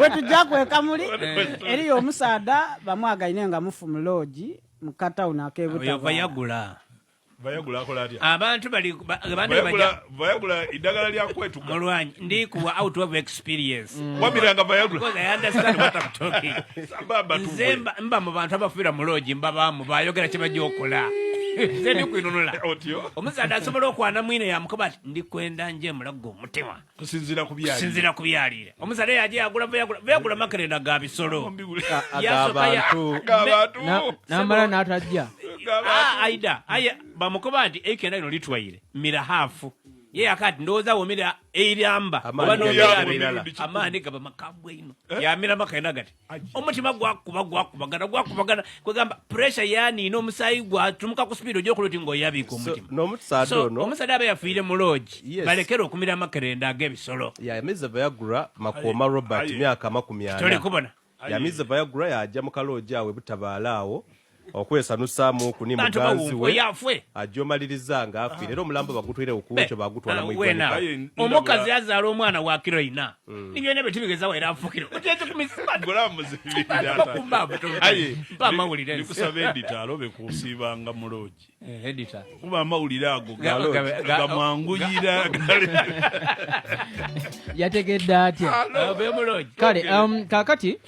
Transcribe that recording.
Wetujja kwe Kamuli eriyo omusaada bamwagaine nga mufu mu lodge mu katawuni ak'Ebutava. Viagra akola atya? Abantu bali Viagra idagala lya kwetu. Mulwanyi ndi kuwa out of experience. Wabiranga Viagra. Because I understand what I'm talking. Sababa tu. Zemba mba mu bantu abafira mu lodge mbaba mu bayogera kye bajja okola. Zedi kwinunula. Otyo. Omusaada asobola okwana mwine ya mukoba ati ndi kwenda nje mulago mutima. Kusinzira kubyalira. Sinzira kubyalira. Omusaada yaje agula Viagra makerenda ga bisolo. Agabantu. Namala natajja. Aida aya bamukoba nti ekenda ino litwaire mira hafu ye akati ndoza womira eiramba bano yabirala amani gaba makabwe ino ya mira makenda gati omutima gwakubagana kwegamba pressure yani ino musayi gwa tumuka ku speed ojo kuloti ngo yabiko omutima no mutsado no omusada abe yafire mu lodge balekero okumira makerenda agebisolo ya Amize Viagra makoma Robert myaka 40 tole kubona ya Amize Viagra yaja mu kaloja awe butabalaawo okwesanusamu kuni muganzi we ajomaliriza nga afire era omulambo bagutwire okucho bagutwala mu igwana omukazi azaala omwana wa kilo 4 nibyo nebe tibigeza wa era afukire otete kumisima golamu zibirira aye mpa mawulire nikusabe editalo bekusibanga mu lodge editor kuba mawulire ago gamwanguyira yategedde atya be mu lodge kale kakati